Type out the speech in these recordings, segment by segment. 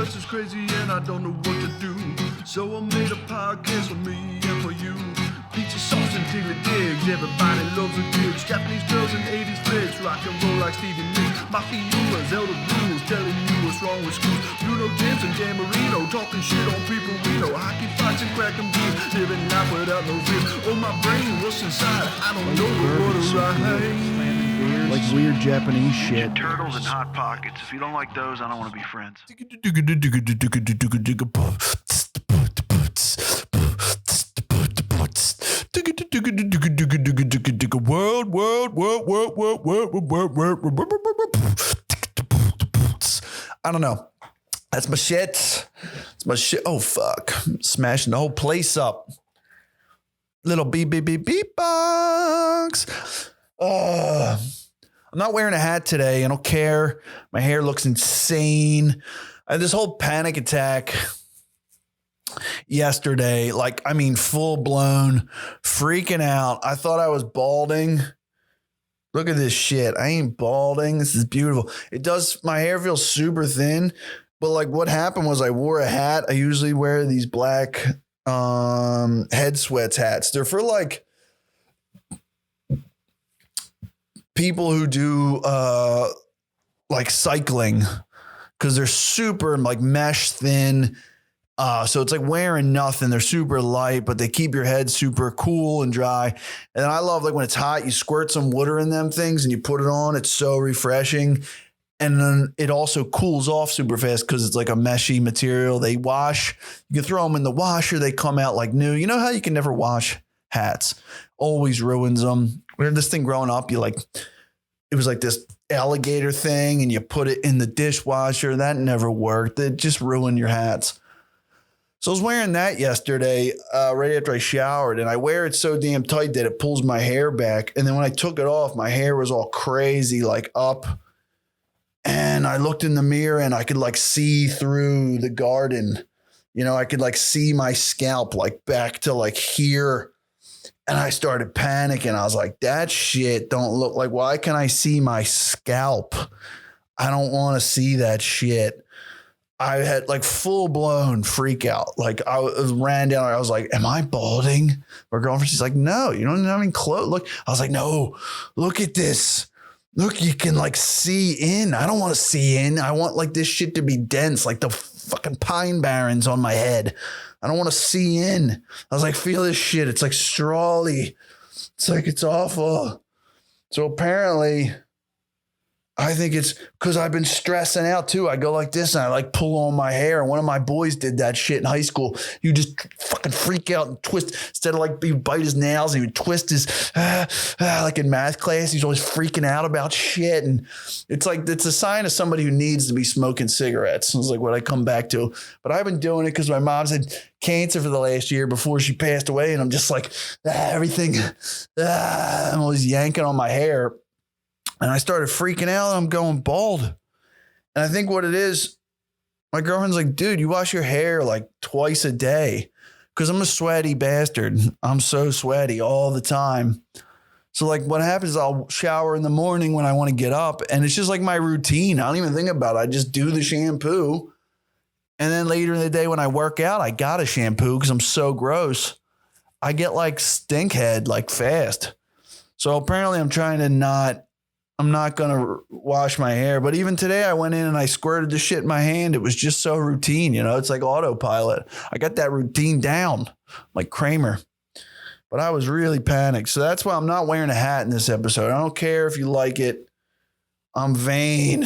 universe is crazy and I don't know what to do. So I made a podcast for me and for you. Pizza sauce and diggly digs, everybody loves the digs. Japanese girls and 80s flicks, rock and roll like Stevie Nicks. Mafia humor, Zelda rules, telling you what's wrong with school. Bruno James and Dan Marino, talking shit on people we know. Hockey fights and cracking beers, living life without no fear. Oh, my brain, what's inside? I don't know what to write. Like weird Japanese shit. Turtles and Hot Pockets. If you don't like those, I don't want to be friends. I don't know. That's my shit. It's my shit. Oh, fuck. Smashing the whole place up. Little beep, beep, beep, beep box. I'm not wearing a hat today. I don't care. My hair looks insane. I had this whole panic attack yesterday. Like, I mean, full blown freaking out. I thought I was balding. Look at this shit. I ain't balding. This is beautiful. It does. My hair feels super thin. But like what happened was I wore a hat. I usually wear these black head sweats hats. They're for like people who do like cycling because they're super like mesh thin. So it's like wearing nothing. They're super light, but they keep your head super cool and dry. And then I love like when it's hot, you squirt some water in them things and you put it on. It's so refreshing. And then it also cools off super fast because it's like a meshy material. They wash. You can throw them in the washer. They come out like new. You know how you can never wash hats? Always ruins them. We had this thing growing up. You like, it was like this alligator thing and you put it in the dishwasher. That never worked. It just ruined your hats. So I was wearing that yesterday right after I showered, and I wear it so damn tight that it pulls my hair back. And then when I took it off, my hair was all crazy, like up. And I looked in the mirror and I could like see through the garden. You know, I could like see my scalp like back to like here. And I started panicking. I was like, that shit don't look like, why can I see my scalp? I don't want to see that shit. I had like full blown freak out. Like I ran down. I was like, am I balding? My girlfriend, she's like, no, you don't have any clothes. Look, I was like, no, look at this. Look, you can like see in. I don't want to see in. I want like this shit to be dense, like the fucking pine barrens on my head. I don't want to see in. I was like, feel this shit. It's like strawly. It's like, it's awful. So apparently, I think it's because I've been stressing out too. I go like this and I like pull on my hair. And one of my boys did that shit in high school. You just fucking freak out and twist instead of like he would bite his nails. He would twist his like in math class. He's always freaking out about shit. And it's like, it's a sign of somebody who needs to be smoking cigarettes. It's like what I come back to. But I've been doing it because my mom's had cancer for the last year before she passed away. And I'm just like, everything. I'm always yanking on my hair. And I started freaking out. I'm going bald. And I think what it is, my girlfriend's like, dude, you wash your hair like twice a day. Because I'm a sweaty bastard. I'm so sweaty all the time. So like what happens is I'll shower in the morning when I want to get up. And it's just like my routine. I don't even think about it. I just do the shampoo. And then later in the day when I work out, I got a shampoo because I'm so gross. I get like stink head like fast. So apparently I'm not going to wash my hair. But even today I went in and I squirted the shit in my hand. It was just so routine, you know, it's like autopilot. I got that routine down like Kramer, but I was really panicked. So that's why I'm not wearing a hat in this episode. I don't care if you like it. I'm vain.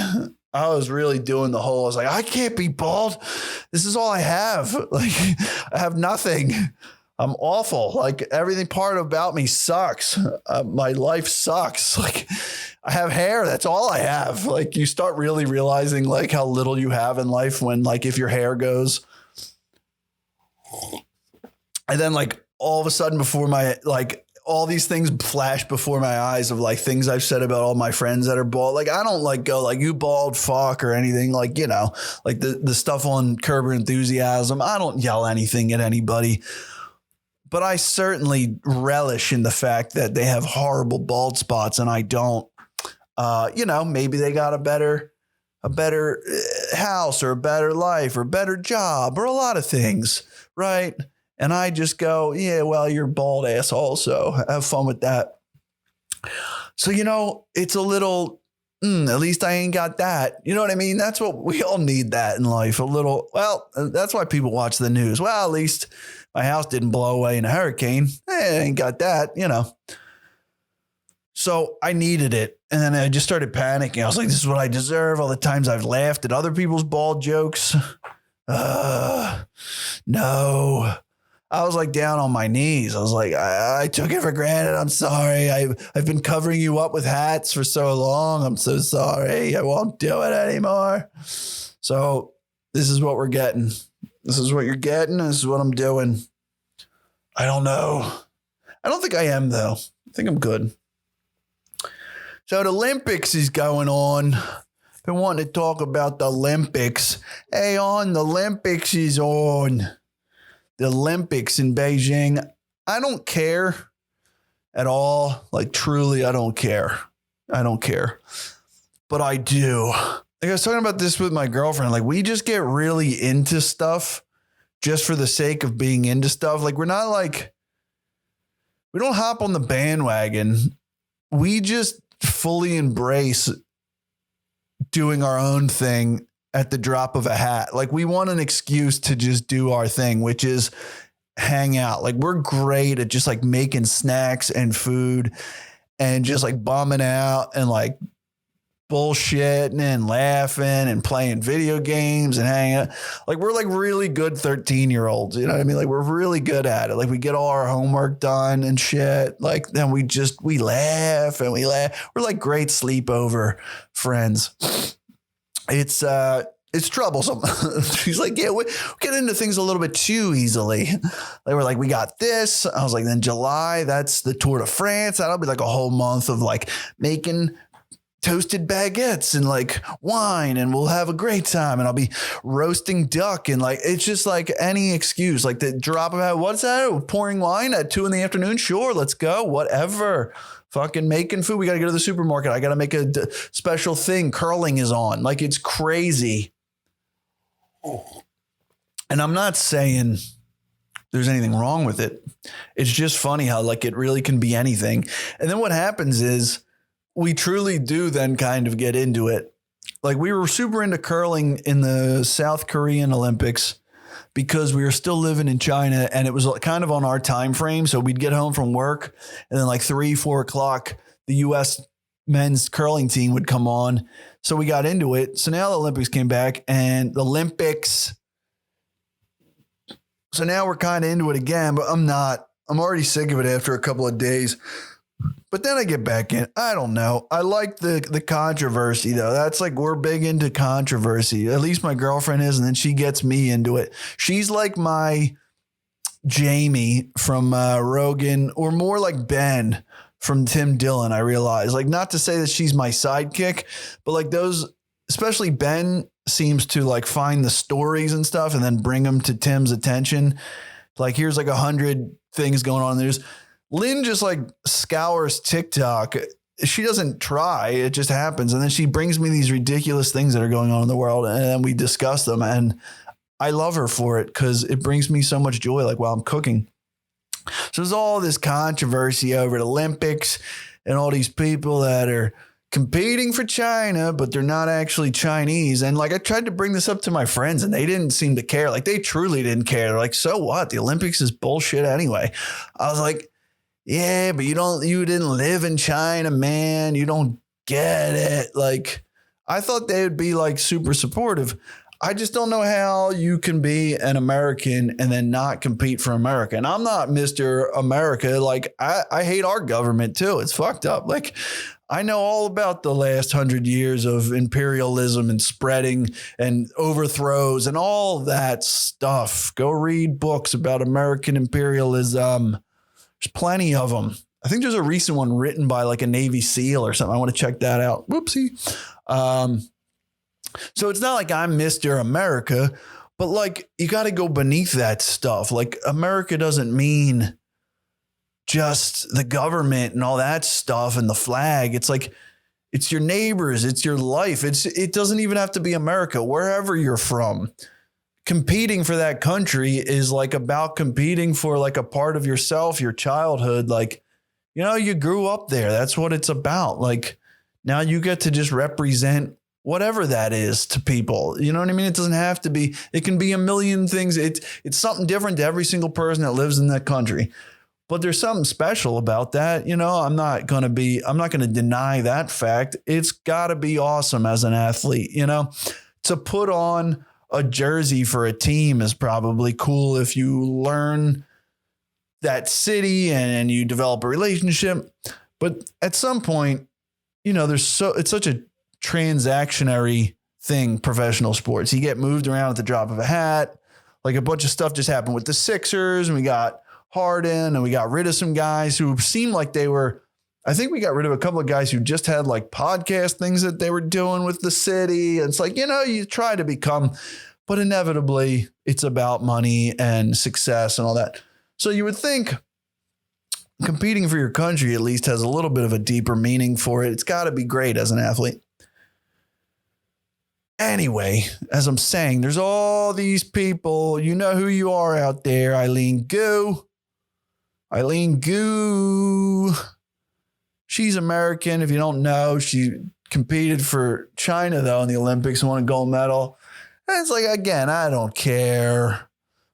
I was really doing the whole, I was like, I can't be bald. This is all I have. Like I have nothing. I'm awful. Like everything part about me sucks. My life sucks. Like I have hair. That's all I have. Like you start really realizing like how little you have in life when like if your hair goes. And then like all of a sudden before my like all these things flash before my eyes of like things I've said about all my friends that are bald. Like I don't like go like you bald fuck or anything like, you know, like the stuff on Curb Your Enthusiasm. I don't yell anything at anybody. But I certainly relish in the fact that they have horrible bald spots and I don't. You know, maybe they got a better a better house or a better life or a better job or a lot of things, right? And I just go, yeah, well, you're bald ass also. Have fun with that. So, it's a little, at least I ain't got that. You know what I mean? That's what we all need that in life. A little, well, that's why people watch the news. Well, at least my house didn't blow away in a hurricane. I ain't got that, So I needed it. And then I just started panicking. I was like, this is what I deserve. All the times I've laughed at other people's bald jokes. No. I was like down on my knees. I was like, I took it for granted. I'm sorry. I've been covering you up with hats for so long. I'm so sorry. I won't do it anymore. So this is what we're getting. This is what you're getting. This is what I'm doing. I don't know. I don't think I am, though. I think I'm good. So the Olympics is going on. Been wanting to talk about the Olympics. Hey, the Olympics is on. The Olympics in Beijing. I don't care at all. Like, truly, I don't care. I don't care. But I do. Like, I was talking about this with my girlfriend. Like, we just get really into stuff just for the sake of being into stuff. Like, we're not like, we don't hop on the bandwagon. We just fully embrace doing our own thing at the drop of a hat. Like, we want an excuse to just do our thing, which is hang out. Like, we're great at just like making snacks and food and just like bumming out and like bullshitting and laughing and playing video games and hanging out. Like, we're like really good 13-year-olds. You know what I mean? Like, we're really good at it. Like, we get all our homework done and shit. Like, then we laugh and we laugh. We're like great sleepover friends. It's troublesome. She's like, yeah, we get into things a little bit too easily. They were like, we got this. I was like, then July, that's the Tour de France. That'll be like a whole month of like making toasted baguettes and like wine, and we'll have a great time. And I'll be roasting duck, and like, it's just like any excuse, like the drop of, what's that? Pouring wine at 2 p.m. Sure. Let's go. Whatever. Fucking making food. We got to go to the supermarket. I got to make a special thing. Curling is on. Like, it's crazy. And I'm not saying there's anything wrong with it. It's just funny how like it really can be anything. And then what happens is we truly do then kind of get into it. Like, we were super into curling in the South Korean Olympics because we were still living in China, and it was kind of on our time frame. So we'd get home from work, and then like 3-4 o'clock, the U.S. men's curling team would come on. So we got into it. So now the Olympics came back, and the Olympics. So now we're kind of into it again, but I'm not. I'm already sick of it after a couple of days. But then I get back in. I don't know. I like the controversy, though. That's like, we're big into controversy. At least my girlfriend is, and then she gets me into it. She's like my Jamie from Rogan, or more like Ben from Tim Dillon, I realize. Like, not to say that she's my sidekick, but like those, especially Ben seems to like find the stories and stuff and then bring them to Tim's attention. Like, here's like 100 things going on. There's Lynn just like scours TikTok. She doesn't try. It just happens. And then she brings me these ridiculous things that are going on in the world, and then we discuss them. And I love her for it because it brings me so much joy, like while I'm cooking. So there's all this controversy over the Olympics and all these people that are competing for China, but they're not actually Chinese. And like, I tried to bring this up to my friends, and they didn't seem to care. Like, they truly didn't care. They're like, so what? The Olympics is bullshit anyway. I was like, yeah, but you didn't live in China, man. You don't get it. Like, I thought they would be like super supportive. I just don't know how you can be an American and then not compete for America. And I'm not Mr. America. Like, I hate our government too. It's fucked up. Like, I know all about the last 100 years of imperialism and spreading and overthrows and all that stuff. Go read books about American imperialism. There's plenty of them. I think there's a recent one written by like a Navy SEAL or something. I want to check that out. Whoopsie. So it's not like I'm Mr. America, but like, you got to go beneath that stuff. Like, America doesn't mean just the government and all that stuff and the flag. It's like, It's your neighbors. It's your life. It doesn't even have to be America, wherever you're from. Competing for that country is like about competing for like a part of yourself, your childhood. Like, you know, you grew up there. That's what it's about. Like now you get to just represent whatever that is to people. You know what I mean? It doesn't have to be, it can be a million things. It's something different to every single person that lives in that country. But there's something special about that. You know, I'm not going to deny that fact. It's got to be awesome as an athlete, you know, to put on a jersey for a team is probably cool if you learn that city and you develop a relationship. But at some point, you know, it's such a transactionary thing, professional sports. You get moved around at the drop of a hat. Like a bunch of stuff just happened with the Sixers, and we got Harden, and we got rid of some guys who seemed like I think we got rid of a couple of guys who just had like podcast things that they were doing with the city. And it's like, you know, you try to become, but inevitably it's about money and success and all that. So you would think competing for your country at least has a little bit of a deeper meaning for it. It's got to be great as an athlete. Anyway, as I'm saying, there's all these people. You know who you are out there. Eileen Gu. Eileen Gu. She's American. If you don't know, she competed for China, though, in the Olympics and won a gold medal. And it's like, again, I don't care.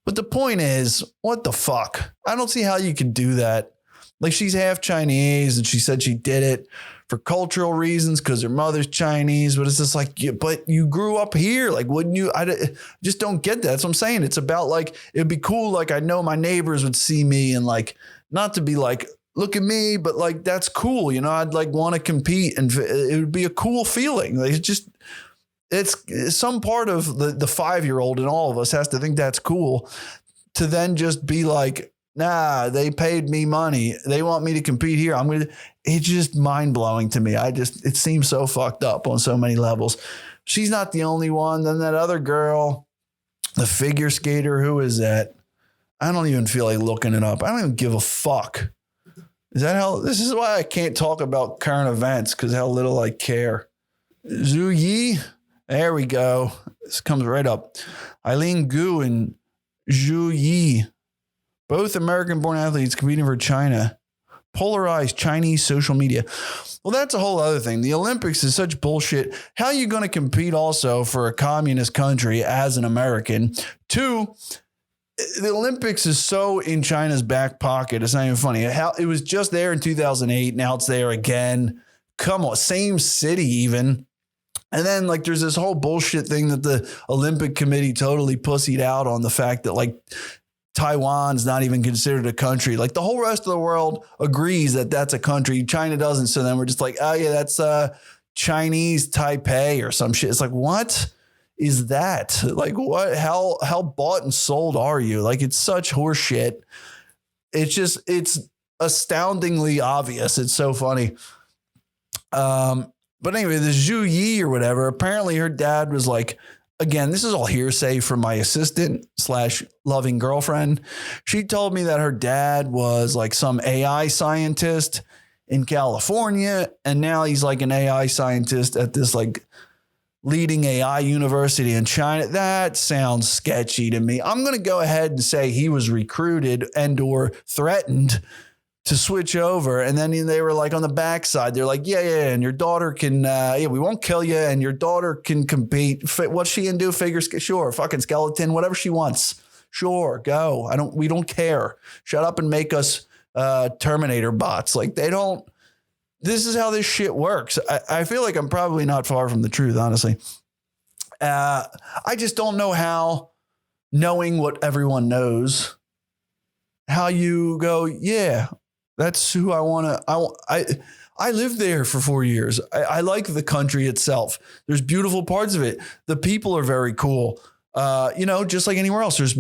But the point is, what the fuck? I don't see how you could do that. Like, she's half Chinese, and she said she did it for cultural reasons because her mother's Chinese. But it's just like, but you grew up here. Like, wouldn't you? I just don't get that. That's what I'm saying. It's about like, it'd be cool. Like, I know my neighbors would see me and like, not to be like, look at me, but like, that's cool. You know, I'd like want to compete and it would be a cool feeling. Like, it's some part of the 5-year-old in all of us has to think that's cool to then just be like, nah, they paid me money. They want me to compete here. It's just mind blowing to me. It seems so fucked up on so many levels. She's not the only one. Then that other girl, the figure skater, who is that? I don't even feel like looking it up. I don't even give a fuck. This is why I can't talk about current events, because how little I care. Zhu Yi. There we go. This comes right up. Eileen Gu and Zhu Yi, both American-born athletes competing for China. Polarized Chinese social media. Well, that's a whole other thing. The Olympics is such bullshit. How are you going to compete also for a communist country as an American? 2, the Olympics is so in China's back pocket. It's not even funny. It was just there in 2008. Now it's there again. Come on, same city even. And then like there's this whole bullshit thing that the Olympic Committee totally pussied out on, the fact that like Taiwan's not even considered a country. Like the whole rest of the world agrees that that's a country. China doesn't. So then we're just like, oh yeah, that's Chinese Taipei or some shit. It's like, what is that? Like what? How bought and sold are you? Like it's such horse shit. It's astoundingly obvious. It's so funny. But anyway, the Zhu Yi or whatever, apparently her dad was like, again, this is all hearsay from my assistant / loving girlfriend. She told me that her dad was like some AI scientist in California. And now he's like an AI scientist at this like leading AI university in China. That sounds sketchy to me. I'm going to go ahead and say he was recruited and or threatened to switch over. And then they were like on the backside, they're like, yeah. And your daughter can, we won't kill you. And your daughter can compete. What's she gonna do? Sure. Fucking skeleton, whatever she wants. Sure. Go. We don't care. Shut up and make us Terminator bots. Like this is how this shit works. I feel like I'm probably not far from the truth, honestly. I just don't know how, knowing what everyone knows, how you go, yeah, that's who I want to. I lived there for 4 years. I like the country itself. There's beautiful parts of it. The people are very cool. Just like anywhere else, there's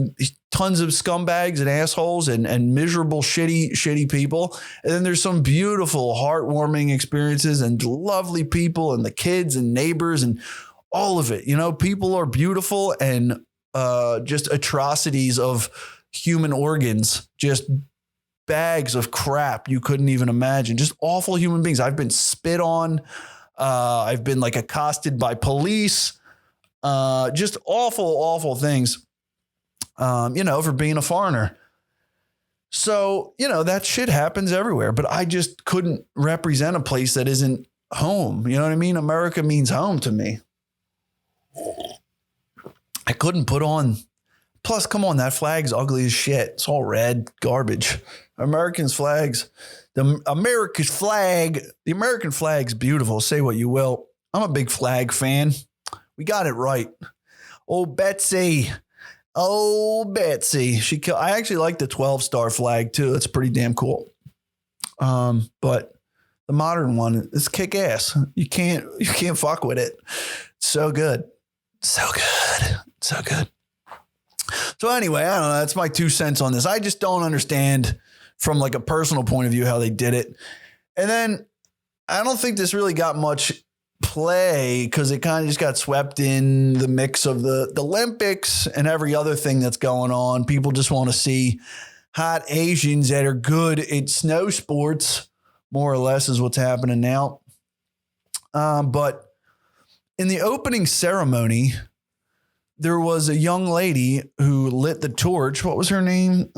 tons of scumbags and assholes and miserable, shitty people. And then there's some beautiful, heartwarming experiences and lovely people and the kids and neighbors and all of it. You know, people are beautiful and just atrocities of human organs, just bags of crap you couldn't even imagine, just awful human beings. I've been spit on. I've been like accosted by police. Just awful things, for being a foreigner. So, that shit happens everywhere, but I just couldn't represent a place that isn't home. You know what I mean? America means home to me. I couldn't put on. Plus, come on, that flag's ugly as shit. It's all red garbage. The American flag's beautiful. Say what you will. I'm a big flag fan. We got it right. Oh, Betsy. I actually like the 12-star flag too. It's pretty damn cool. But the modern one is kick ass. You can't fuck with it. So good. So good. So anyway, I don't know. That's my 2 cents on this. I just don't understand from like a personal point of view how they did it. And then I don't think this really got much play because it kind of just got swept in the mix of the Olympics and every other thing that's going on. People just want to see hot Asians that are good at snow sports, more or less is what's happening now. But in the opening ceremony, there was a young lady who lit the torch. What was her name?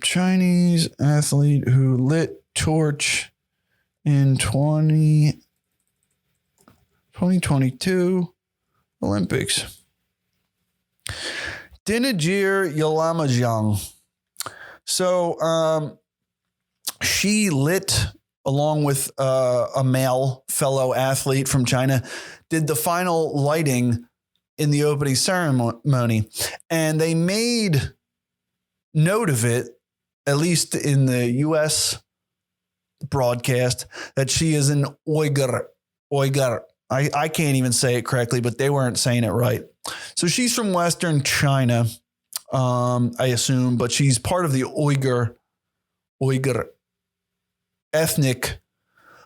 Chinese athlete who lit torch in 2022 Olympics. Dinajir Yalamajang. So she lit, along with a male fellow athlete from China, did the final lighting in the opening ceremony. And they made note of it, at least in the U.S. broadcast, that she is an Uyghur. I can't even say it correctly, but they weren't saying it right. So she's from Western China, I assume, but she's part of the Uyghur ethnic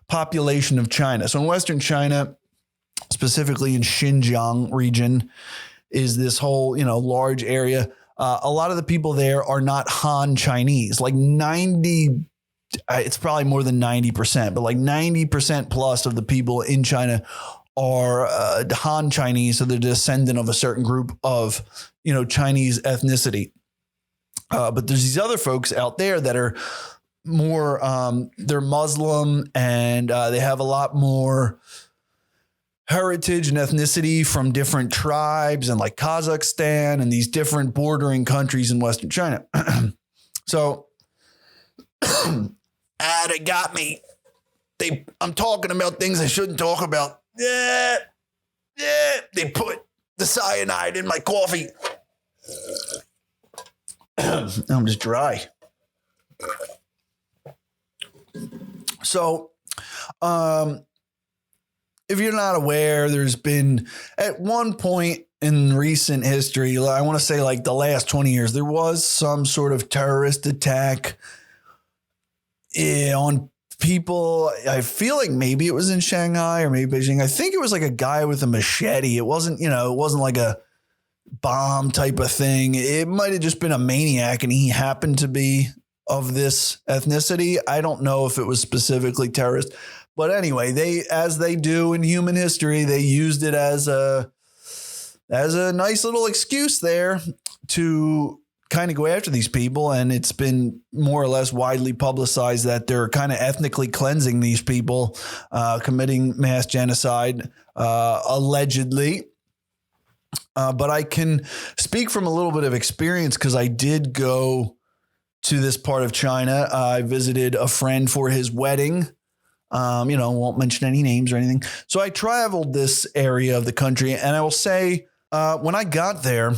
population of China. So in Western China, specifically in Xinjiang region, is this whole, large area. A lot of the people there are not Han Chinese, like 90, it's probably more than 90%, but like 90% plus of the people in China are Han Chinese. So they're descendant of a certain group of, Chinese ethnicity. But there's these other folks out there that are more, they're Muslim and they have a lot more heritage and ethnicity from different tribes and like Kazakhstan and these different bordering countries in Western China. So they got me. I'm talking about things I shouldn't talk about. Yeah. They put the cyanide in my coffee. I'm just dry. So, if you're not aware, there's been at one point in recent history, I want to say like the last 20 years, there was some sort of terrorist attack on people. I feel like maybe it was in Shanghai or maybe Beijing. I think it was like a guy with a machete. It wasn't like a bomb type of thing. It might have just been a maniac and he happened to be of this ethnicity. I don't know if it was specifically terrorist. But anyway, as they do in human history, they used it as a nice little excuse there to kind of go after these people. And it's been more or less widely publicized that they're kind of ethnically cleansing these people, committing mass genocide, allegedly. But I can speak from a little bit of experience because I did go to this part of China. I visited a friend for his wedding. Won't mention any names or anything. So I traveled this area of the country, and I will say when I got there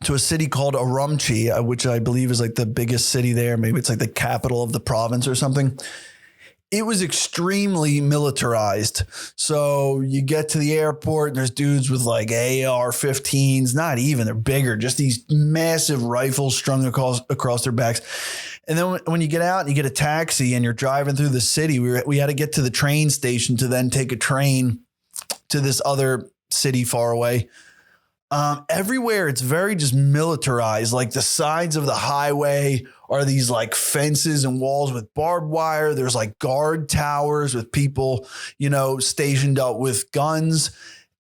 to a city called Urumqi, which I believe is like the biggest city there, maybe it's like the capital of the province or something, it was extremely militarized. So you get to the airport and there's dudes with like AR-15s, not even, they're bigger, just these massive rifles strung across their backs. And then when you get out and you get a taxi and you're driving through the city, we had to get to the train station to then take a train to this other city far away. Everywhere it's very just militarized. Like the sides of the highway are these like fences and walls with barbed wire. There's like guard towers with people, stationed up with guns,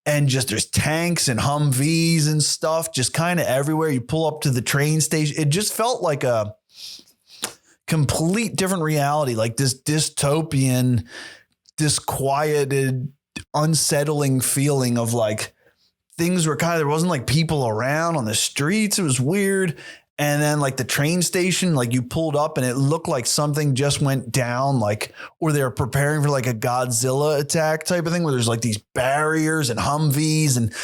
and just there's tanks and Humvees and stuff just kind of everywhere. You pull up to the train station. It just felt like a complete different reality, like this dystopian, disquieted, unsettling feeling of like things were there wasn't like people around on the streets. It was weird. And then like the train station, like you pulled up and it looked like something just went down, like, or they were preparing for like a Godzilla attack type of thing where there's like these barriers and Humvees and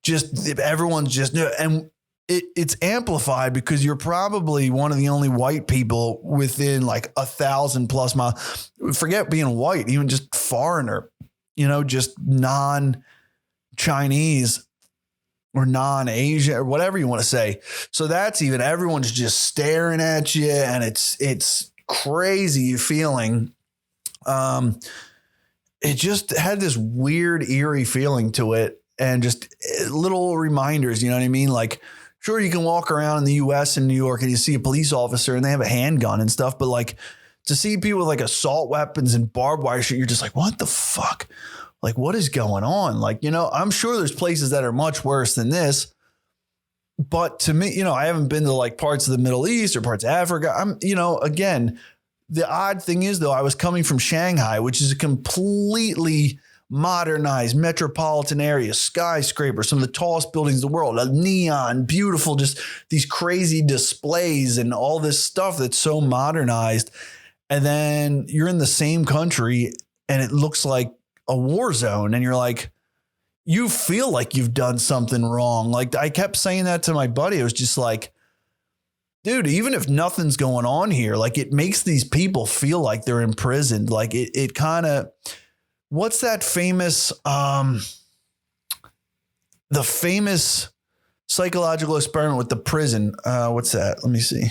just everyone's just, and it's amplified because you're probably one of the only white people within like 1,000+ miles. Forget being white, even just foreigner, just non-Chinese or non-Asian or whatever you want to say. So that's even, everyone's just staring at you and it's crazy feeling. It just had this weird, eerie feeling to it and just little reminders, you know what I mean? Like, sure, you can walk around in the US and New York and you see a police officer and they have a handgun and stuff, but like to see people with like assault weapons and barbed wire shit, you're just like, what the fuck? Like, what is going on? Like, I'm sure there's places that are much worse than this. But to me, I haven't been to like parts of the Middle East or parts of Africa. Again, the odd thing is, though, I was coming from Shanghai, which is a completely modernized metropolitan area, skyscraper, some of the tallest buildings in the world, a neon, beautiful, just these crazy displays and all this stuff that's so modernized. And then you're in the same country and it looks like a war zone. And you're like, you feel like you've done something wrong. Like I kept saying that to my buddy. It was just like, dude, even if nothing's going on here, like it makes these people feel like they're imprisoned. Like it kind of, what's that famous, the famous psychological experiment with the prison? What's that? Let me see.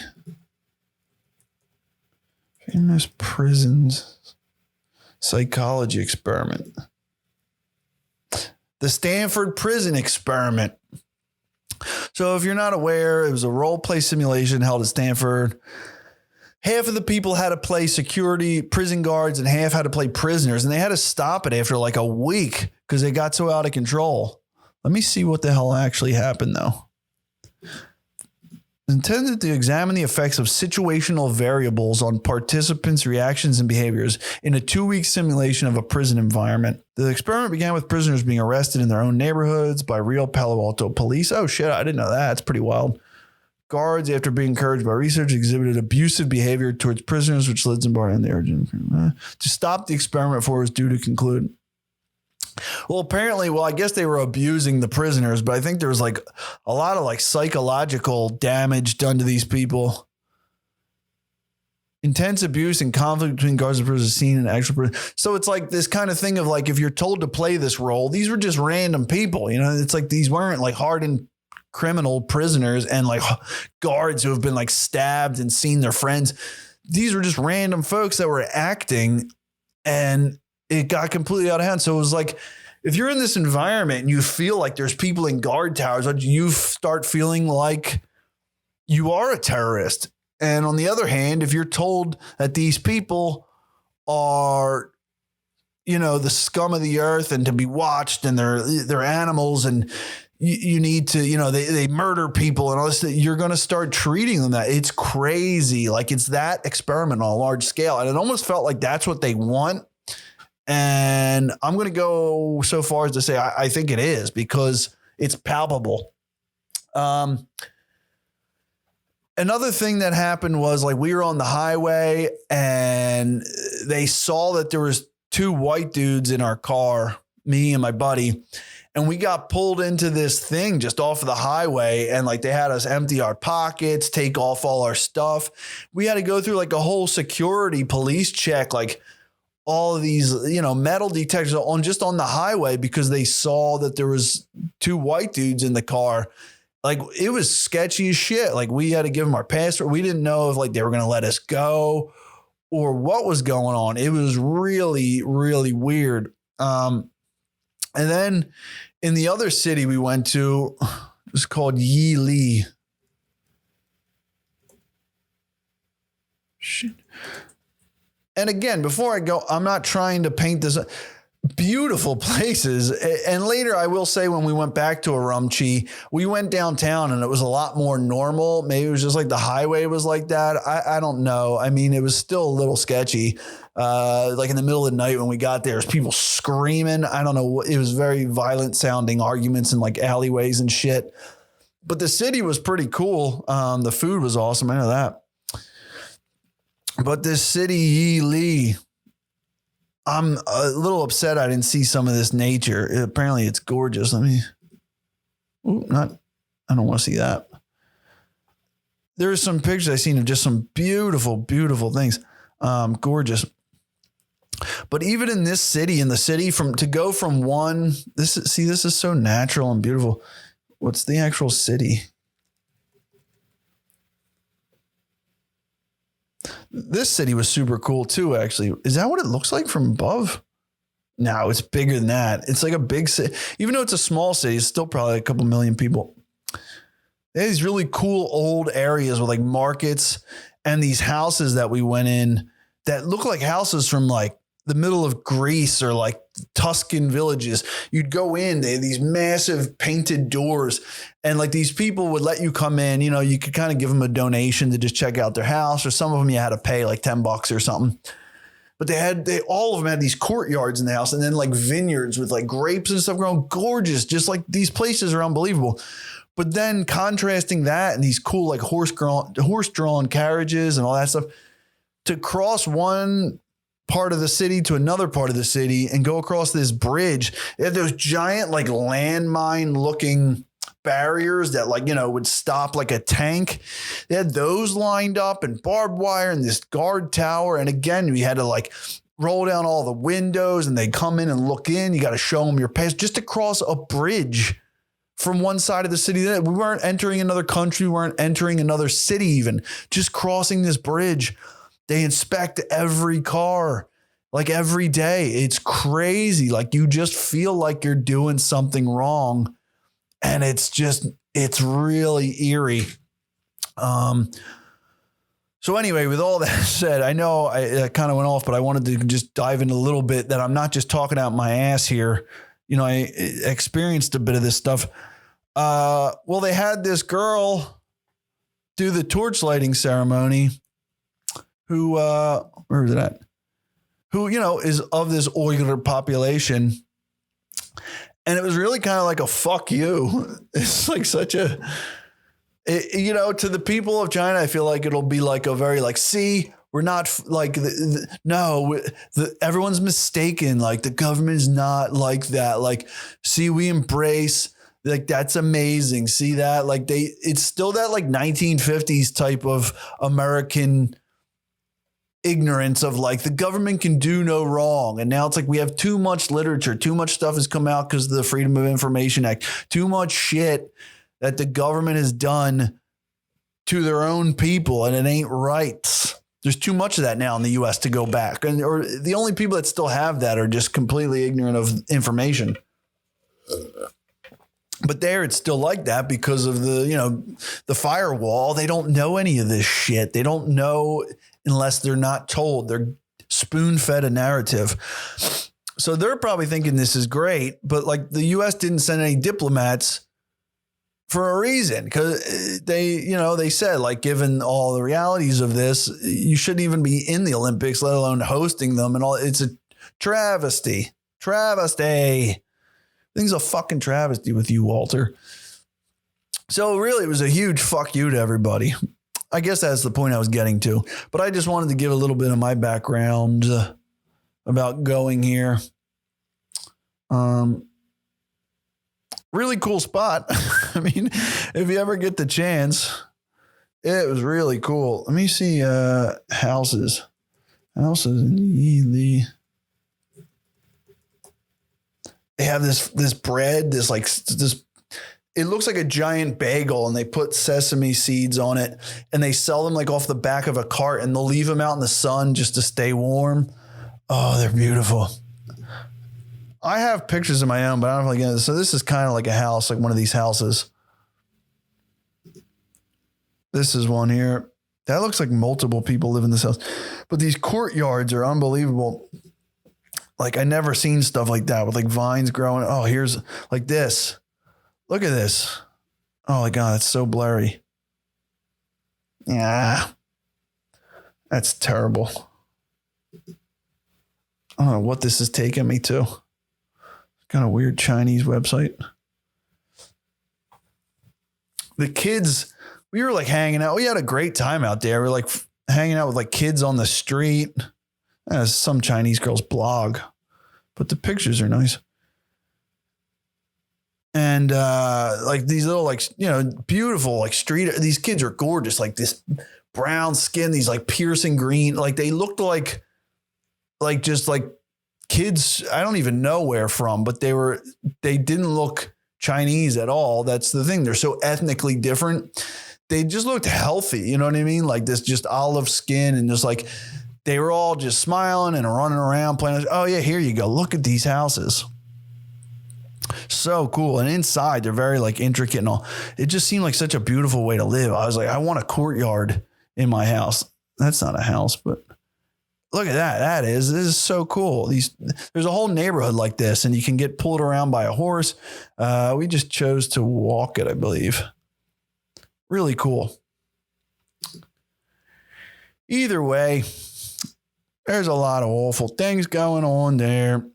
Famous prisons psychology experiment. The Stanford prison experiment. So if you're not aware, it was a role play simulation held at Stanford. Half of the people had to play security prison guards and half had to play prisoners. And they had to stop it after like a week because they got so out of control. Let me see what the hell actually happened though. Intended to examine the effects of situational variables on participants' reactions and behaviors in a 2-week simulation of a prison environment. The experiment began with prisoners being arrested in their own neighborhoods by real Palo Alto police. Oh shit, I didn't know that. It's pretty wild. Guards, after being encouraged by research, exhibited abusive behavior towards prisoners, which led them to the origin. To stop the experiment before it was due to conclude. Well, apparently, I guess they were abusing the prisoners, but I think there was like a lot of like psychological damage done to these people. Intense abuse and conflict between guards and prisoners seen in actual prison. So it's like this kind of thing of like, if you're told to play this role, these were just random people, it's like these weren't like hardened criminal prisoners and like guards who have been like stabbed and seen their friends. These were just random folks that were acting and it got completely out of hand. So it was like, if you're in this environment and you feel like there's people in guard towers, you start feeling like you are a terrorist. And on the other hand, if you're told that these people are, the scum of the earth and to be watched and they're animals and you need to, they murder people and all this, you're going to start treating them that. It's crazy. Like it's that experiment on a large scale. And it almost felt like that's what they want. And I'm going to go so far as to say I think it is because it's palpable. Another thing that happened was like we were on the highway and they saw that there was 2 white dudes in our car, me and my buddy, and we got pulled into this thing just off of the highway and like they had us empty our pockets, take off all our stuff. We had to go through like a whole security police check, like all of these, metal detectors on the highway because they saw that there was 2 white dudes in the car. Like it was sketchy as shit. Like we had to give them our passport. We didn't know if like they were going to let us go or what was going on. It was really, really weird. And then in the other city we went to, It's called 𝐂𝐿𝐍𝐿. Shit. And again, before I go, I'm not trying to paint this. Beautiful places. And later, I will say, when we went back to Urumqi, we went downtown and it was a lot more normal. Maybe it was just like the highway was like that. I don't know. I mean, it was still a little sketchy. Like in the middle of the night when we got there, there's people screaming. I don't know. It was very violent sounding arguments in like alleyways and shit. But the city was pretty cool. The food was awesome. I know that. But this city, 𝐂𝐿𝐍𝐿, I'm a little upset I didn't see some of this nature. Apparently it's gorgeous. I don't want to see that. There's some pictures I've seen of just some beautiful, beautiful things. Gorgeous. But even in this city, to go from one, this is so natural and beautiful. What's the actual city? This city was super cool too, actually. Is that what it looks like from above? No, it's bigger than that. It's like a big city. Even though it's a small city, it's still probably a couple million people. They have these really cool old areas with like markets and these houses that we went in that look like houses from like the middle of Greece or like Tuscan villages. You'd go in, they had these massive painted doors, and like these people would let you come in. You know, you could kind of give them a donation to just check out their house, or some of them you had to pay like $10 or something. But all of them had these courtyards in the house, and then like vineyards with like grapes and stuff growing. Gorgeous. Just like these places are unbelievable. But then contrasting that and these cool like horse-drawn carriages and all that stuff, to cross one part of the city to another part of the city and go across this bridge. They had those giant like landmine looking barriers that like, you know, would stop like a tank. They had those lined up and barbed wire and this guard tower. And again, we had to like roll down all the windows and they come in and look in. You got to show them your pass just to cross a bridge from one side of the city. We weren't entering another country. We weren't entering another city even, just crossing this bridge. They inspect every car like every day. It's crazy. Like you just feel like you're doing something wrong. And it's really eerie. So anyway, with all that said, I know I kind of went off, but I wanted to just dive in a little bit that I'm not just talking out my ass here. You know, I experienced a bit of this stuff. Well, they had this girl do the torch lighting ceremony who, where was it at? Who, you know, is of this Uyghur population. And it was really kind of like a fuck you. It's like such a, you know, to the people of China, I feel like it'll be like a very like, see, we're not like, everyone's mistaken. Like the government is not like that. Like, see, we embrace, like, that's amazing. See that? Like it's still that like 1950s type of American ignorance of like the government can do no wrong. And now it's like we have too much literature, too much stuff has come out because of the Freedom of Information Act, too much shit that the government has done to their own people, and it ain't right. There's too much of that now in the US to go back. Or the only people that still have that are just completely ignorant of information. But there it's still like that because of the, you know, the firewall. They don't know any of this shit. They don't know unless they're not told. They're spoon-fed a narrative. So they're probably thinking this is great, but like the US didn't send any diplomats for a reason, because they said, like, given all the realities of this, you shouldn't even be in the Olympics, let alone hosting them and all. It's a travesty. Things a fucking travesty with you, Walter. So really, it was a huge fuck you to everybody. I guess that's the point I was getting to. But I just wanted to give a little bit of my background about going here. Really cool spot. I mean, if you ever get the chance, it was really cool. Let me see houses. Houses in 𝐂𝐿𝐍𝐿. They have this bread, this it looks like a giant bagel, and they put sesame seeds on it, and they sell them like off the back of a cart, and they'll leave them out in the sun just to stay warm. Oh, they're beautiful. I have pictures of my own, but I don't know if I get it. So this is kind of like a house, like one of these houses. This is one here. That looks like multiple people live in this house. But these courtyards are unbelievable. Like I never seen stuff like that with like vines growing. Oh, here's like this. Look at this. Oh my God, it's so blurry. Yeah. That's terrible. I don't know what this is taking me to. Kind of weird Chinese website. The kids, we were like hanging out. We had a great time out there. We were like hanging out with like kids on the street. Some Chinese girl's blog, but the pictures are nice. And like these little like, beautiful like street. These kids are gorgeous. Like this brown skin, these like piercing green. Like they looked like just like kids. I don't even know where from, but they didn't look Chinese at all. That's the thing. They're so ethnically different. They just looked healthy. You know what I mean? Like this just olive skin and just like they were all just smiling and running around playing. Oh yeah, here you go. Look at these houses. So cool. And inside they're very like intricate and all. It just seemed like such a beautiful way to live. I was like, I want a courtyard in my house. That's not a house, but look at that. This is so cool. There's a whole neighborhood like this and you can get pulled around by a horse. We just chose to walk it, I believe. Really cool. Either way, there's a lot of awful things going on there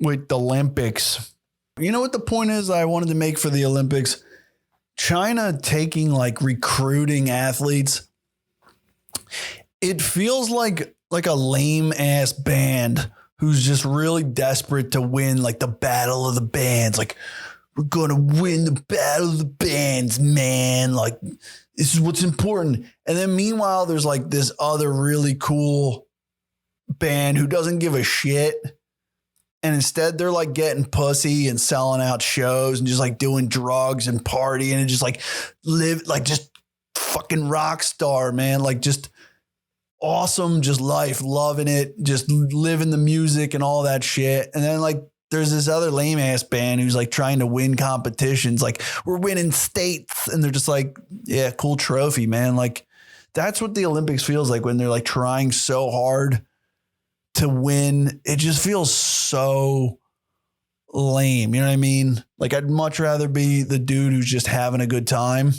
with the Olympics. You know what the point is I wanted to make for the Olympics? China taking like recruiting athletes. It feels like a lame ass band who's just really desperate to win like the battle of the bands. Like, we're going to win the battle of the bands, man. Like, this is what's important. And then meanwhile, there's like this other really cool band who doesn't give a shit. And instead they're like getting pussy and selling out shows and just like doing drugs and partying and just like live like just fucking rock star, man. Like just awesome, just life, loving it, just living the music and all that shit. And then like there's this other lame ass band who's like trying to win competitions. Like we're winning states and they're just like, yeah, cool trophy, man. Like that's what the Olympics feels like when they're like trying so hard to win. It just feels so lame. You know what I mean? Like I'd much rather be the dude who's just having a good time.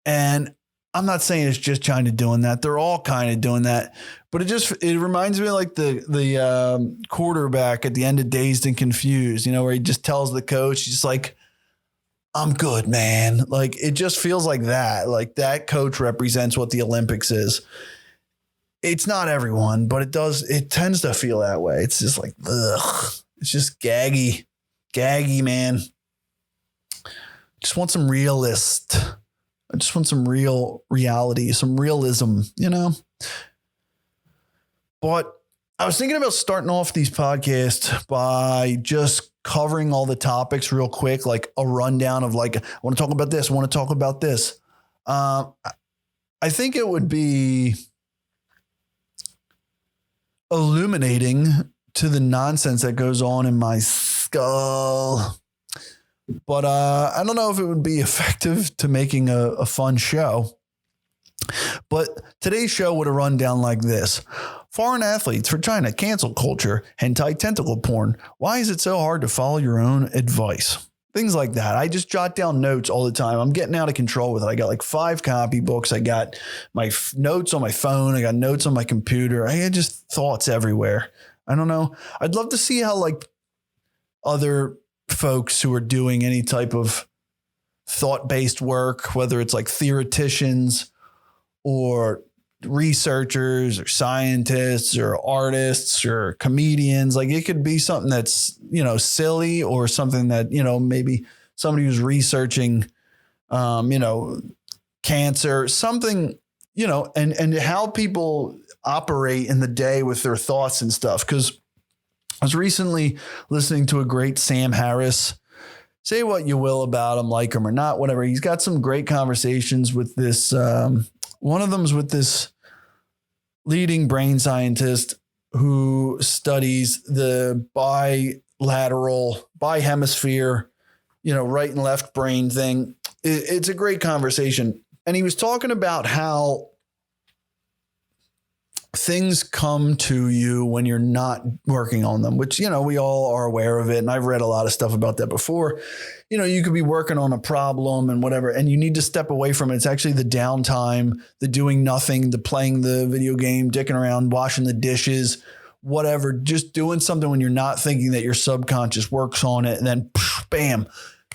And I'm not saying it's just China doing that. They're all kind of doing that, but it reminds me of like the quarterback at the end of Dazed and Confused, where he just tells the coach, he's like, I'm good, man. Like it just feels like that. Like that coach represents what the Olympics is. It's not everyone, but it tends to feel that way. It's just like, ugh, it's just gaggy, man. Just want some realist. I just want some real reality, some realism, But I was thinking about starting off these podcasts by just covering all the topics real quick, like a rundown of like, I want to talk about this. I want to talk about this. I think it would be illuminating to the nonsense that goes on in my skull. But I don't know if it would be effective to making a fun show. But today's show would have run down like this. Foreign athletes for China, cancel culture, hentai tentacle porn. Why is it so hard to follow your own advice? Things like that. I just jot down notes all the time. I'm getting out of control with it. I got like 5 copybooks. I got my notes on my phone. I got notes on my computer. I had just thoughts everywhere. I don't know. I'd love to see how like other folks who are doing any type of thought-based work, whether it's like theoreticians or researchers or scientists or artists or comedians, like it could be something that's, silly or something that, maybe somebody who's researching, cancer, something, and how people operate in the day with their thoughts and stuff. Cause I was recently listening to a great Sam Harris. Say what you will about him, like him or not, whatever. He's got some great conversations with this. One of them's with this leading brain scientist who studies the bihemisphere, right and left brain thing. It's a great conversation. And he was talking about how things come to you when you're not working on them, which, we all are aware of it. And I've read a lot of stuff about that before. You could be working on a problem and whatever, and you need to step away from it. It's actually the downtime, the doing nothing, the playing the video game, dicking around, washing the dishes, whatever, just doing something when you're not thinking, that your subconscious works on it and then bam,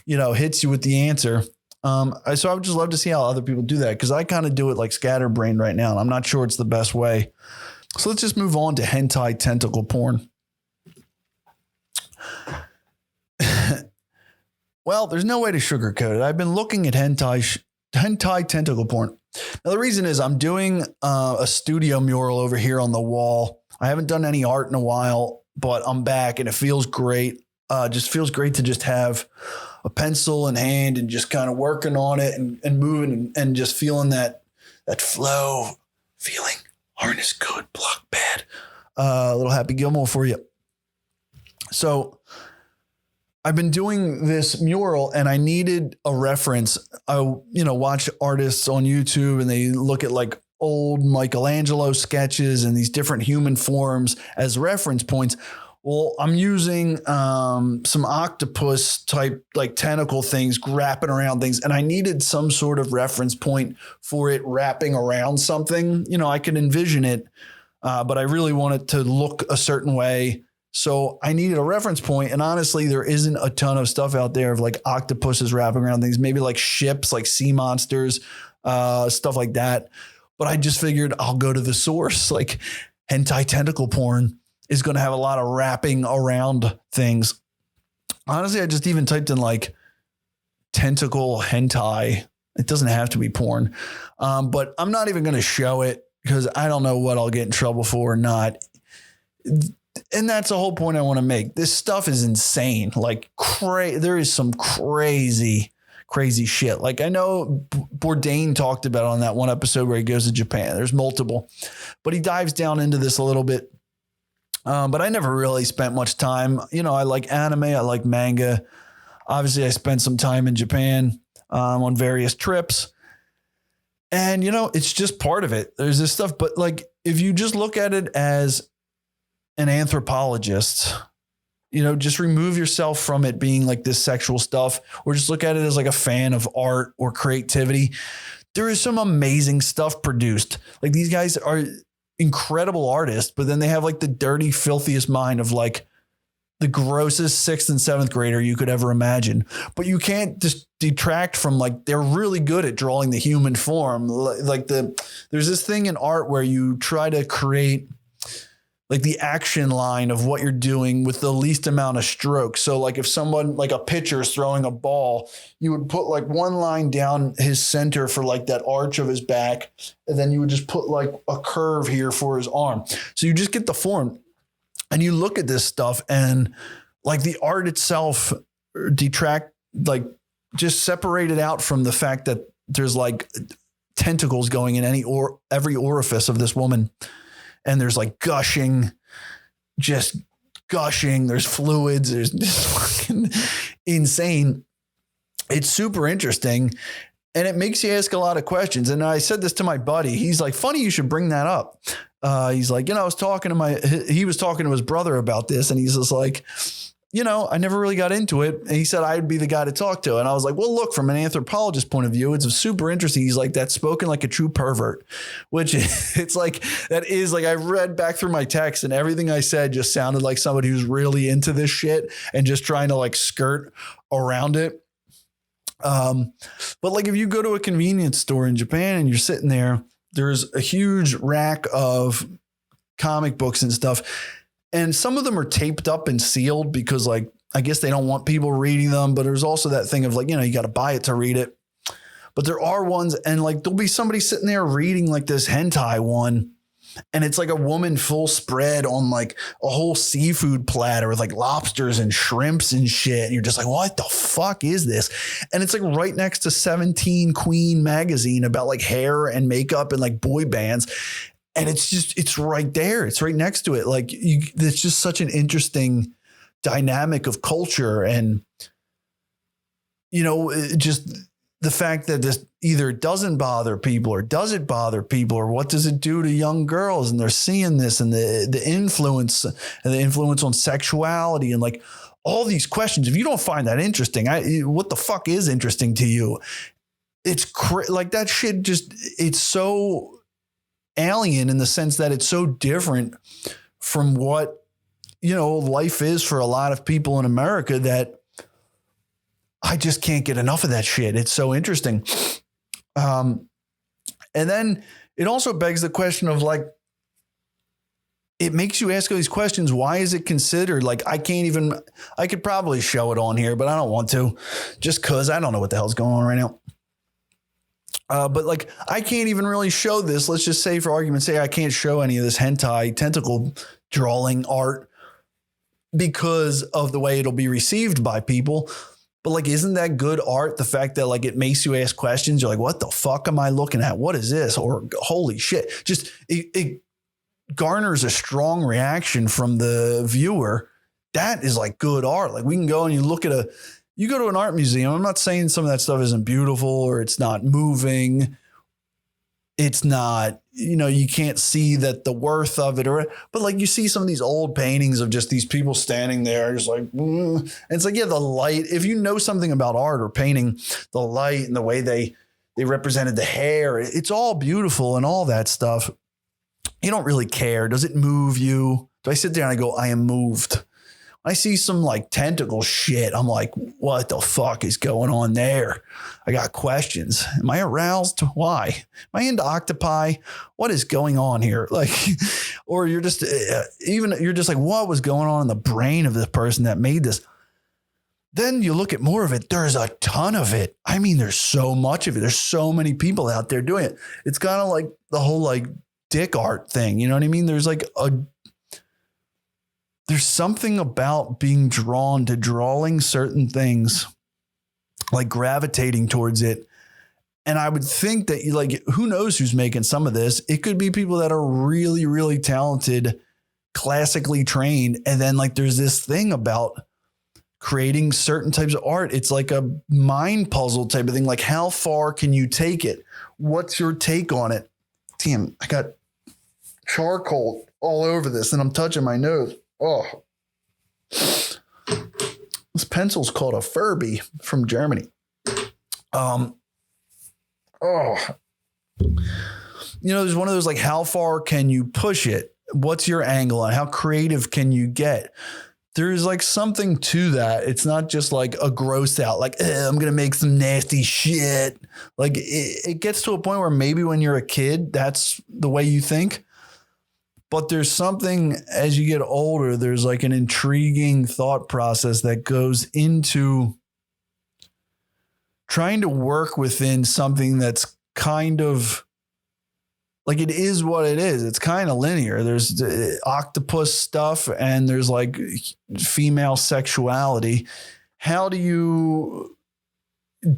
hits you with the answer. So I would just love to see how other people do that, because I kind of do it like scatterbrained right now, and I'm not sure it's the best way. So let's just move on to hentai tentacle porn. Well, there's no way to sugarcoat it. I've been looking at hentai tentacle porn. Now, the reason is I'm doing a studio mural over here on the wall. I haven't done any art in a while, but I'm back and it feels great. Just feels great to just have a pencil in hand and just kind of working on it and moving and just feeling that flow feeling. Harness good, block bad. A little Happy Gilmore for you. So I've been doing this mural and I needed a reference. I, watch artists on YouTube and they look at like old Michelangelo sketches and these different human forms as reference points. Well, I'm using some octopus type like tentacle things, wrapping around things. And I needed some sort of reference point for it wrapping around something. I could envision it, but I really want it to look a certain way. So I needed a reference point. And honestly, there isn't a ton of stuff out there of like octopuses wrapping around things, maybe like ships, like sea monsters, stuff like that. But I just figured I'll go to the source, like hentai tentacle porn is going to have a lot of wrapping around things. Honestly, I just even typed in like tentacle hentai. It doesn't have to be porn, but I'm not even going to show it because I don't know what I'll get in trouble for or not. And that's the whole point I want to make. This stuff is insane. Like there is some crazy shit. Like I know Bourdain talked about on that one episode where he goes to Japan. There's multiple, but he dives down into this a little bit. But I never really spent much time. I like anime. I like manga. Obviously, I spent some time in Japan on various trips. And, it's just part of it. There's this stuff. But like, if you just look at it as an anthropologist, just remove yourself from it being like this sexual stuff, or just look at it as like a fan of art or creativity. There is some amazing stuff produced. Like these guys are incredible artists, but then they have like the dirty, filthiest mind of like the grossest 6th and 7th grader you could ever imagine. But you can't just detract from like, they're really good at drawing the human form. There's this thing in art where you try to create like the action line of what you're doing with the least amount of strokes. So like if someone like a pitcher is throwing a ball, you would put like one line down his center for like that arch of his back. And then you would just put like a curve here for his arm. So you just get the form and you look at this stuff and like the art itself just separate it out from the fact that there's like tentacles going in every orifice of this woman. And there's like gushing. There's fluids. There's just fucking insane. It's super interesting. And it makes you ask a lot of questions. And I said this to my buddy. He's like, funny you should bring that up. He's like, I was talking to he was talking to his brother about this. And he's just like, I never really got into it. And he said I'd be the guy to talk to. And I was like, well, look, from an anthropologist point of view, it's super interesting. He's like, that's spoken like a true pervert, which it's like, that is like, I read back through my text and everything I said just sounded like somebody who's really into this shit and just trying to like skirt around it. But like, if you go to a convenience store in Japan and you're sitting there, there's a huge rack of comic books and stuff. And some of them are taped up and sealed because like, I guess they don't want people reading them, but there's also that thing of like, you got to buy it to read it. But there are ones and like, there'll be somebody sitting there reading like this hentai one. And it's like a woman full spread on like a whole seafood platter with like lobsters and shrimps and shit. And you're just like, what the fuck is this? And it's like right next to 17 Queen magazine about like hair and makeup and like boy bands. And it's right there. It's right next to it. Like it's just such an interesting dynamic of culture. And, the fact that this either doesn't bother people or does it bother people, or what does it do to young girls? And they're seeing this and the influence on sexuality and like all these questions. If you don't find that interesting, what the fuck is interesting to you? It's like that shit just, it's so alien in the sense that it's so different from what, life is for a lot of people in America, that I just can't get enough of that shit. It's so interesting. And then it also begs the question of like, it makes you ask all these questions. Why is it considered like, I could probably show it on here, but I don't want to, just cause I don't know what the hell's going on right now. But like, I can't even really show this. Let's just say for argument's sake, I can't show any of this hentai tentacle drawing art because of the way it'll be received by people. But like, isn't that good art? The fact that like, it makes you ask questions. You're like, what the fuck am I looking at? What is this? Or holy shit. Just it garners a strong reaction from the viewer. That is like good art. Like we can go and you go to an art museum. I'm not saying some of that stuff isn't beautiful or it's not moving. It's not, you can't see that the worth of it, but like you see some of these old paintings of just these people standing there just like, And it's like, yeah, the light, if you know something about art or painting, the light and the way they represented the hair, it's all beautiful and all that stuff. You don't really care. Does it move you? Do I sit there and I go, I am moved? I see some like tentacle shit. I'm like, what the fuck is going on there? I got questions. Am I aroused? Why? Am I into octopi? What is going on here? Like, or you're just like, what was going on in the brain of the person that made this? Then you look at more of it. There's a ton of it. I mean, there's so much of it. There's so many people out there doing it. It's kind of like the whole like dick art thing. You know what I mean? There's something about being drawn to drawing certain things, like gravitating towards it. And I would think that like, who knows who's making some of this? It could be people that are really, really talented, classically trained. And then like, there's this thing about creating certain types of art. It's like a mind puzzle type of thing. Like, how far can you take it? What's your take on it? Damn, I got charcoal all over this and I'm touching my nose. Oh, this pencil's called a Furby from Germany. There's one of those like, how far can you push it? What's your angle and how creative can you get? There's like something to that. It's not just like a gross out, like, I'm going to make some nasty shit. Like it gets to a point where maybe when you're a kid, that's the way you think. But there's something as you get older, there's like an intriguing thought process that goes into trying to work within something that's kind of like, it is what it is. It's kind of linear. There's the octopus stuff and there's like female sexuality. How do you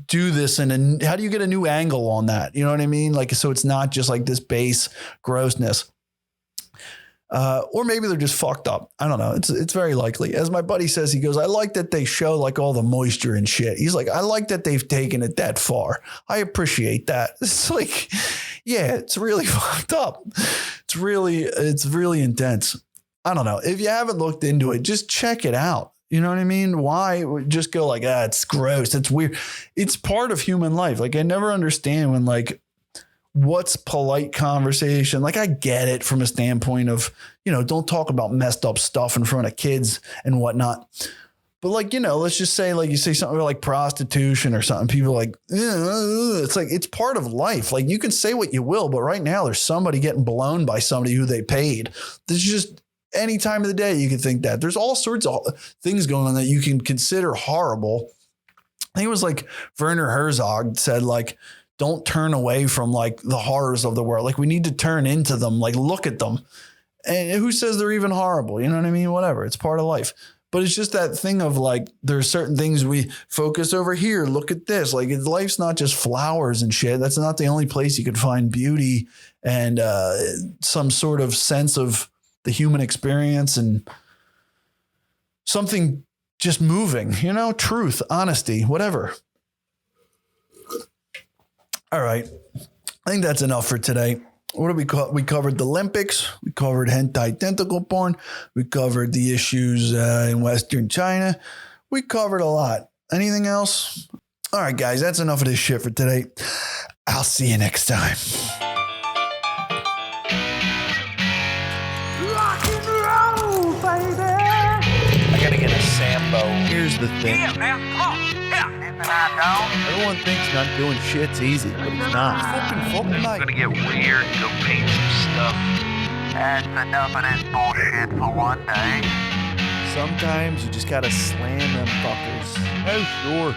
do this and how do you get a new angle on that? You know what I mean? Like, so it's not just like this base grossness. Or maybe they're just fucked up. I don't know. It's very likely. As my buddy says, he goes, I like that they show like all the moisture and shit. He's like, I like that they've taken it that far. I appreciate that. It's like, yeah, it's really fucked up. It's really intense. I don't know. If you haven't looked into it, just check it out. You know what I mean? Why just go like, it's gross. It's weird. It's part of human life. Like, I never understand when like, what's polite conversation? Like, I get it from a standpoint of, don't talk about messed up stuff in front of kids and whatnot. But like, let's just say like you say something like prostitution or something. People are like, it's like, it's part of life. Like you can say what you will, but right now there's somebody getting blown by somebody who they paid. There's just any time of the day you can think that. There's all sorts of things going on that you can consider horrible. I think it was like Werner Herzog said, like, don't turn away from like the horrors of the world. Like we need to turn into them, like look at them. And who says they're even horrible? You know what I mean? Whatever. It's part of life. But it's just that thing of like, there's certain things we focus over here. Look at this. Like life's not just flowers and shit. That's not the only place you could find beauty and some sort of sense of the human experience and something just moving, truth, honesty, whatever. All right. I think that's enough for today. What did we call? We covered the Olympics. We covered hentai tentacle porn. We covered the issues in Western China. We covered a lot. Anything else? All right, guys, that's enough of this shit for today. I'll see you next time. Rock and roll, baby. I gotta get a Sambo. Here's the thing. Yeah, man, come on. Yeah. Everyone thinks not doing shit's easy, but it's not. Fucking I'm night. gonna get weird and go paint some stuff. That's enough of this bullshit for one day. Sometimes you just gotta slam them fuckers. Oh, sure.